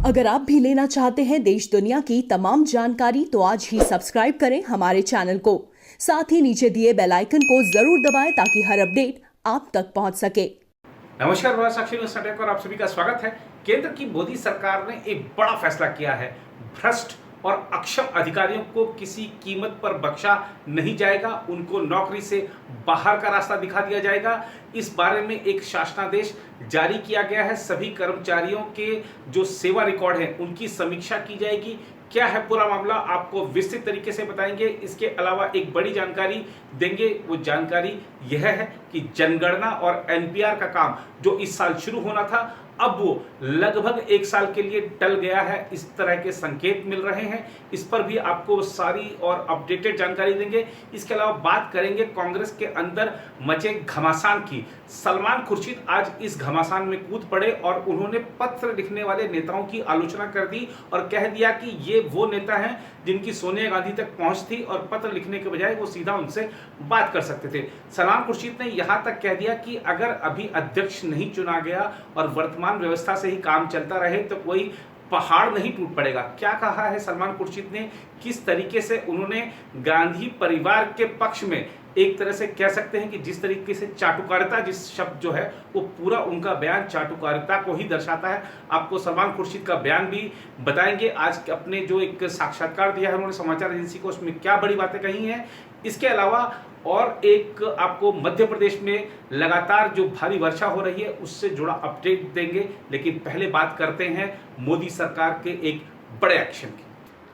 अगर आप भी लेना चाहते हैं देश दुनिया की तमाम जानकारी तो आज ही सब्सक्राइब करें हमारे चैनल को। साथ ही नीचे दिए बेल आइकन को जरूर दबाएं ताकि हर अपडेट आप तक पहुंच सके। नमस्कार, भारत साक्षी न्यूज़ नेटवर्क और आप सभी का स्वागत है। केंद्र की मोदी सरकार ने एक बड़ा फैसला किया है। भ्रष्ट और अक्षम अधिकारियों को किसी कीमत पर बख्शा नहीं जाएगा, उनको नौकरी से बाहर का रास्ता दिखा दिया जाएगा। इस बारे में एक शासनादेश जारी किया गया है। सभी कर्मचारियों के जो सेवा रिकॉर्ड हैं उनकी समीक्षा की जाएगी। क्या है पूरा मामला, आपको विस्तृत तरीके से बताएंगे। इसके अलावा एक बड़ी जानकारी देंगे। वो जानकारी यह है कि जनगणना और एनपीआर का काम जो इस साल शुरू होना था, अब वो लगभग एक साल के लिए टल गया है, इस तरह के संकेत मिल रहे हैं। इस पर भी आपको सारी और अपडेटेड जानकारी देंगे। इसके अलावा बात करेंगे कांग्रेस के अंदर मचे घमासान की। सलमान खुर्शीद आज इस घमासान में कूद पड़े और उन्होंने पत्र लिखने वाले नेताओं की आलोचना कर दी और कह दिया कि ये वो नेता हैं जिनकी सोनिया गांधी तक पहुंच थी और पत्र लिखने के बजाय वो सीधा उनसे बात कर सकते थे। सलमान खुर्शीद ने यहां तक कह दिया कि अगर अभी अध्यक्ष नहीं चुना गया और वर्तमान व्यवस्था से ही काम चलता रहे तो कोई पहाड़ नहीं टूट पड़ेगा। क्या कहा है सलमान खुर्शीद ने, किस तरीके से उन्होंने गांधी परिवार के पक्ष में एक तरह से कह सकते हैं कि जिस तरीके से चाटुकारिता, जिस शब्द जो है वो पूरा उनका बयान चाटुकारिता को ही दर्शाता है। आपको सलमान खुर्शीद का बयान भी बताएंगे। आज अपने जो एक साक्षात्कार दिया है उन्होंने समाचार एजेंसी को, उसमें क्या बड़ी बातें कही हैं। इसके अलावा और एक आपको मध्य प्रदेश में लगातार जो भारी वर्षा हो रही है उससे जुड़ा अपडेट देंगे। लेकिन पहले बात करते हैं मोदी सरकार के एक बड़े एक्शन की।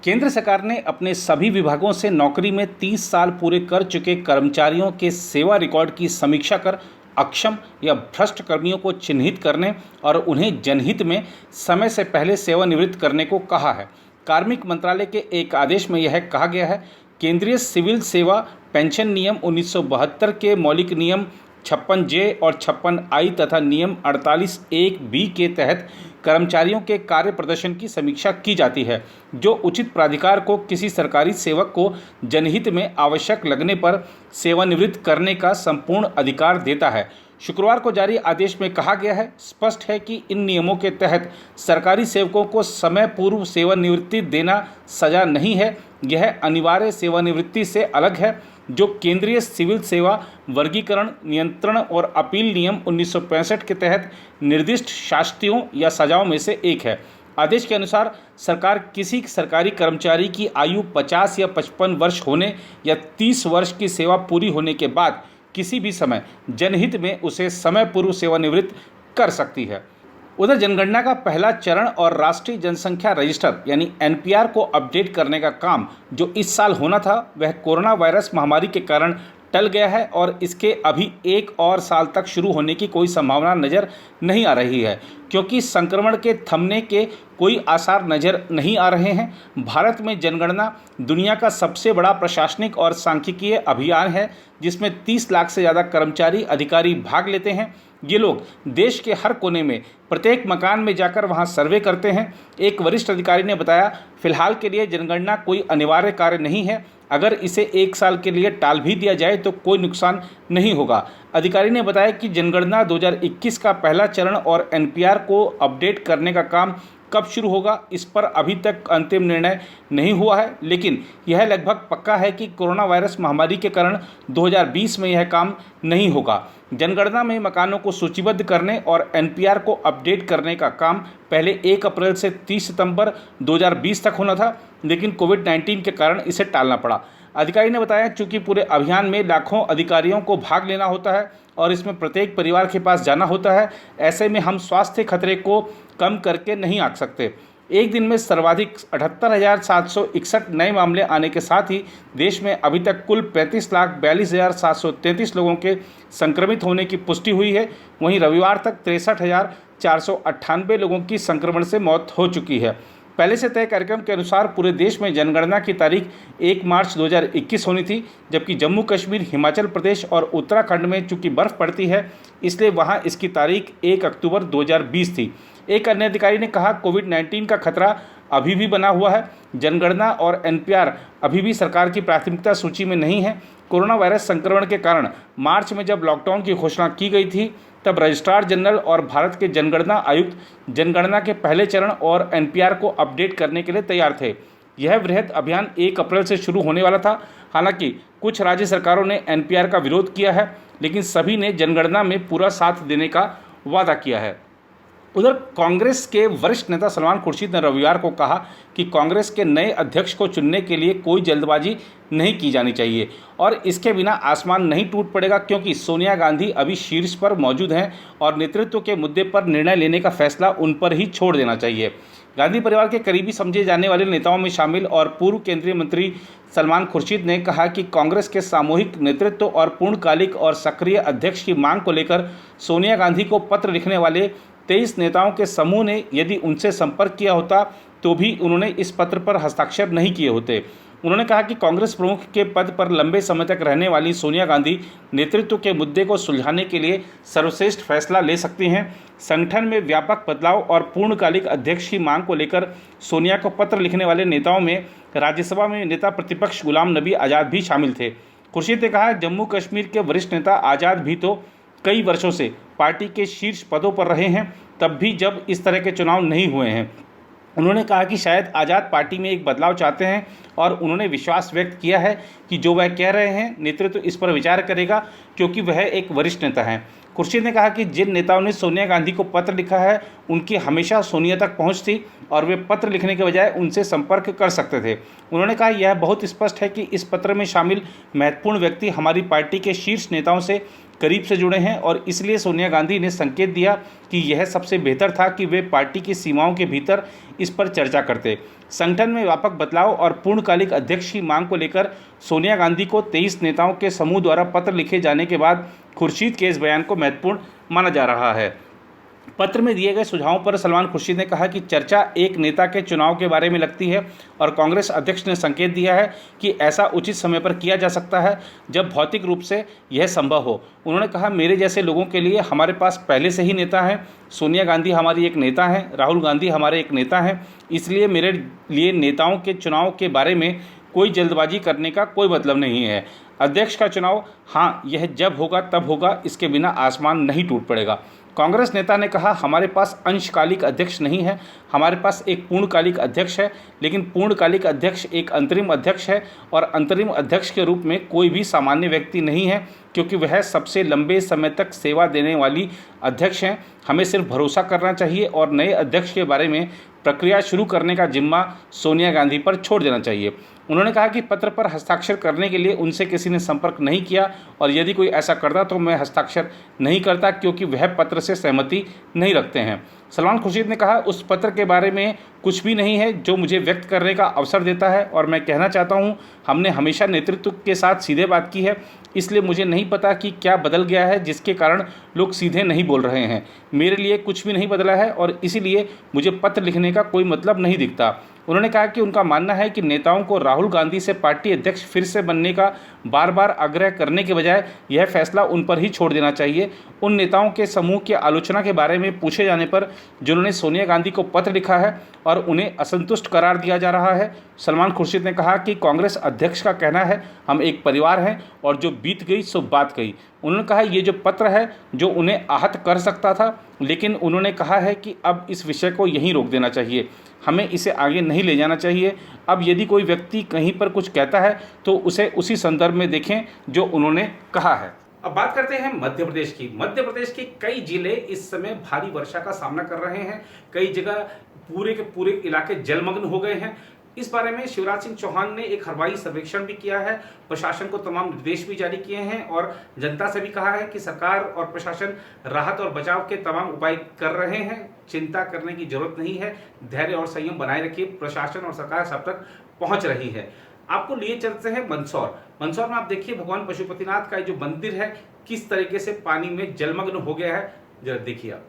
केंद्र सरकार ने अपने सभी विभागों से नौकरी में 30 साल पूरे कर चुके कर्मचारियों के सेवा रिकॉर्ड की समीक्षा कर अक्षम या भ्रष्ट कर्मियों को चिन्हित करने और उन्हें जनहित में समय से पहले सेवानिवृत्त करने को कहा है। कार्मिक मंत्रालय के एक आदेश में यह कहा गया है, केंद्रीय सिविल सेवा पेंशन नियम 1972 के मौलिक नियम 56J और 56I तथा नियम 48(1)B के तहत कर्मचारियों के कार्य प्रदर्शन की समीक्षा की जाती है, जो उचित प्राधिकार को किसी सरकारी सेवक को जनहित में आवश्यक लगने पर सेवानिवृत्त करने का संपूर्ण अधिकार देता है। शुक्रवार को जारी आदेश में कहा गया है, स्पष्ट है कि इन नियमों के तहत सरकारी सेवकों को समय पूर्व सेवानिवृत्ति देना सजा नहीं है। यह अनिवार्य सेवानिवृत्ति से अलग है, जो केंद्रीय सिविल सेवा वर्गीकरण, नियंत्रण और अपील नियम 1965 के तहत निर्दिष्ट शास्तियों या सजाओं में से एक है। आदेश के अनुसार सरकार किसी सरकारी कर्मचारी की आयु 50 या 55 वर्ष होने या 30 वर्ष की सेवा पूरी होने के बाद किसी भी समय जनहित में उसे समय पूर्व सेवानिवृत्त कर सकती है। उधर जनगणना का पहला चरण और राष्ट्रीय जनसंख्या रजिस्टर यानी एनपीआर को अपडेट करने का काम जो इस साल होना था, वह कोरोना वायरस महामारी के कारण टल गया है और इसके अभी एक और साल तक शुरू होने की कोई संभावना नज़र नहीं आ रही है, क्योंकि संक्रमण के थमने के कोई आसार नज़र नहीं आ रहे हैं। भारत में जनगणना दुनिया का सबसे बड़ा प्रशासनिक और सांख्यिकीय अभियान है, जिसमें 30 लाख से ज़्यादा कर्मचारी अधिकारी भाग लेते हैं। ये लोग देश के हर कोने में प्रत्येक मकान में जाकर वहां सर्वे करते हैं। एक वरिष्ठ अधिकारी ने बताया, फिलहाल के लिए जनगणना कोई अनिवार्य कार्य नहीं है। अगर इसे एक साल के लिए टाल भी दिया जाए तो कोई नुकसान नहीं होगा। अधिकारी ने बताया कि जनगणना 2021 का पहला चरण और एनपीआर को अपडेट करने का काम कब शुरू होगा, इस पर अभी तक अंतिम निर्णय नहीं हुआ है, लेकिन यह लगभग पक्का है कि कोरोना वायरस महामारी के कारण 2020 में यह काम नहीं होगा। जनगणना में मकानों को सूचीबद्ध करने और एनपीआर को अपडेट करने का काम पहले 1 अप्रैल से 30 सितंबर 2020 तक होना था, लेकिन कोविड-19 के कारण इसे टालना पड़ा। अधिकारी ने बताया, चूंकि पूरे अभियान में लाखों अधिकारियों को भाग लेना होता है और इसमें प्रत्येक परिवार के पास जाना होता है, ऐसे में हम स्वास्थ्य खतरे को कम करके नहीं आंक सकते। एक दिन में सर्वाधिक 78,761 नए मामले आने के साथ ही देश में अभी तक कुल 35,42,733 लोगों के संक्रमित होने की पुष्टि हुई है। वहीं रविवार तक 63,498 लोगों की संक्रमण से मौत हो चुकी है। पहले से तय कार्यक्रम के अनुसार पूरे देश में जनगणना की तारीख 1 मार्च 2021 होनी थी, जबकि जम्मू कश्मीर, हिमाचल प्रदेश और उत्तराखंड में चूंकि बर्फ़ पड़ती है, इसलिए वहां इसकी तारीख 1 अक्टूबर 2020 थी। एक अन्य अधिकारी ने कहा, कोविड-19 का खतरा अभी भी बना हुआ है। जनगणना और एनपीआर अभी भी सरकार की प्राथमिकता सूची में नहीं है। कोरोना वायरस संक्रमण के कारण मार्च में जब लॉकडाउन की घोषणा की गई थी, तब रजिस्ट्रार जनरल और भारत के जनगणना आयुक्त जनगणना के पहले चरण और एनपीआर को अपडेट करने के लिए तैयार थे। यह वृहद अभियान 1 अप्रैल से शुरू होने वाला था। हालांकि कुछ राज्य सरकारों ने एनपीआर का विरोध किया है, लेकिन सभी ने जनगणना में पूरा साथ देने का वादा किया है। उधर कांग्रेस के वरिष्ठ नेता सलमान खुर्शीद ने रविवार को कहा कि कांग्रेस के नए अध्यक्ष को चुनने के लिए कोई जल्दबाजी नहीं की जानी चाहिए और इसके बिना आसमान नहीं टूट पड़ेगा, क्योंकि सोनिया गांधी अभी शीर्ष पर मौजूद हैं और नेतृत्व के मुद्दे पर निर्णय लेने का फैसला उन पर ही छोड़ देना चाहिए। गांधी परिवार के करीबी समझे जाने वाले नेताओं में शामिल और पूर्व केंद्रीय मंत्री सलमान खुर्शीद ने कहा कि कांग्रेस के सामूहिक नेतृत्व और पूर्णकालिक और सक्रिय अध्यक्ष की मांग को लेकर सोनिया गांधी को पत्र लिखने वाले 23 नेताओं के समूह ने यदि उनसे संपर्क किया होता तो भी उन्होंने इस पत्र पर हस्ताक्षर नहीं किए होते। उन्होंने कहा कि कांग्रेस प्रमुख के पद पर लंबे समय तक रहने वाली सोनिया गांधी नेतृत्व के मुद्दे को सुलझाने के लिए सर्वश्रेष्ठ फैसला ले सकती हैं। संगठन में व्यापक बदलाव और पूर्णकालिक अध्यक्ष की मांग को लेकर सोनिया को पत्र लिखने वाले नेताओं में राज्यसभा में नेता प्रतिपक्ष गुलाम नबी आज़ाद भी शामिल थे। खुर्शीद ने कहा, जम्मू कश्मीर के वरिष्ठ नेता आज़ाद भी तो कई वर्षों से पार्टी के शीर्ष पदों पर रहे हैं, तब भी जब इस तरह के चुनाव नहीं हुए हैं। उन्होंने कहा कि शायद आज़ाद पार्टी में एक बदलाव चाहते हैं और उन्होंने विश्वास व्यक्त किया है कि जो वह कह रहे हैं नेतृत्व इस पर विचार करेगा, क्योंकि वह एक वरिष्ठ नेता हैं। खुर्शीद ने कहा कि जिन नेताओं ने सोनिया गांधी को पत्र लिखा है उनकी हमेशा सोनिया तक पहुंच थी और वे पत्र लिखने के बजाय उनसे संपर्क कर सकते थे। उन्होंने कहा, यह बहुत स्पष्ट है कि इस पत्र में शामिल महत्वपूर्ण व्यक्ति हमारी पार्टी के शीर्ष नेताओं से करीब से जुड़े हैं और इसलिए सोनिया गांधी ने संकेत दिया कि यह सबसे बेहतर था कि वे पार्टी की सीमाओं के भीतर इस पर चर्चा करते। संगठन में व्यापक बदलाव और पूर्णकालिक अध्यक्ष की मांग को लेकर सोनिया गांधी को 23 नेताओं के समूह द्वारा पत्र लिखे जाने के बाद खुर्शीद के इस बयान को महत्वपूर्ण माना जा रहा है। पत्र में दिए गए सुझावों पर सलमान खुर्शीद ने कहा कि चर्चा एक नेता के चुनाव के बारे में लगती है और कांग्रेस अध्यक्ष ने संकेत दिया है कि ऐसा उचित समय पर किया जा सकता है जब भौतिक रूप से यह संभव हो। उन्होंने कहा, मेरे जैसे लोगों के लिए हमारे पास पहले से ही नेता हैं। सोनिया गांधी हमारी एक नेता हैं, राहुल गांधी हमारे एक नेता हैं, इसलिए मेरे लिए नेताओं के चुनाव के बारे में कोई जल्दबाजी करने का कोई मतलब नहीं है। अध्यक्ष का चुनाव, हाँ, यह जब होगा तब होगा, इसके बिना आसमान नहीं टूट पड़ेगा। कांग्रेस नेता ने कहा, हमारे पास अंशकालिक अध्यक्ष नहीं है, हमारे पास एक पूर्णकालिक अध्यक्ष है, लेकिन पूर्णकालिक अध्यक्ष एक अंतरिम अध्यक्ष है और अंतरिम अध्यक्ष के रूप में कोई भी सामान्य व्यक्ति नहीं है, क्योंकि वह सबसे लंबे समय तक सेवा देने वाली अध्यक्ष हैं। हमें सिर्फ भरोसा करना चाहिए और नए अध्यक्ष के बारे में प्रक्रिया शुरू करने का जिम्मा सोनिया गांधी पर छोड़ देना चाहिए। उन्होंने कहा कि पत्र पर हस्ताक्षर करने के लिए उनसे किसी ने संपर्क नहीं किया और यदि कोई ऐसा करता तो मैं हस्ताक्षर नहीं करता, क्योंकि वह पत्र से सहमति नहीं रखते हैं। सलमान खुर्शीद ने कहा, उस पत्र के बारे में कुछ भी नहीं है जो मुझे व्यक्त करने का अवसर देता है और मैं कहना चाहता हूं, हमने हमेशा नेतृत्व के साथ सीधे बात की है, इसलिए मुझे नहीं पता कि क्या बदल गया है जिसके कारण लोग सीधे नहीं बोल रहे हैं। मेरे लिए कुछ भी नहीं बदला है और इसीलिए मुझे पत्र लिखने का कोई मतलब नहीं दिखता। उन्होंने कहा कि उनका मानना है कि नेताओं को राहुल गांधी से पार्टी अध्यक्ष फिर से बनने का बार बार आग्रह करने के बजाय यह फैसला उन पर ही छोड़ देना चाहिए। उन नेताओं के समूह की आलोचना के बारे में पूछे जाने पर जिन्होंने सोनिया गांधी को पत्र लिखा है और उन्हें असंतुष्ट करार दिया जा रहा है, सलमान खुर्शीद ने कहा कि कांग्रेस अध्यक्ष का कहना है, हम एक परिवार हैं और जो बीत गई सो बात गई। उन्होंने कहा, ये जो पत्र है जो उन्हें आहत कर सकता था, लेकिन उन्होंने कहा है कि अब इस विषय को यहीं रोक देना चाहिए, हमें इसे आगे नहीं ले जाना चाहिए। अब यदि कोई व्यक्ति कहीं पर कुछ कहता है तो उसे उसी संदर्भ में देखें जो उन्होंने कहा है। अब बात करते हैं मध्य प्रदेश की। मध्य प्रदेश के कई जिले इस समय भारी वर्षा का सामना कर रहे हैं। कई जगह पूरे के पूरे इलाके जलमग्न हो गए हैं। इस बारे में शिवराज सिंह चौहान ने एक हवाई सर्वेक्षण भी किया है, प्रशासन को तमाम निर्देश भी जारी किए हैं और जनता से भी कहा है कि सरकार और प्रशासन राहत और बचाव के तमाम उपाय कर रहे हैं। चिंता करने की जरूरत नहीं है, धैर्य और संयम बनाए रखिए, प्रशासन और सरकार सब तक पहुंच रही है। आपको लिए चलते हैं मंदसौर। मंदसौर में आप देखिए भगवान पशुपतिनाथ का जो मंदिर है किस तरीके से पानी में जलमग्न हो गया है, जरा देखिए आप।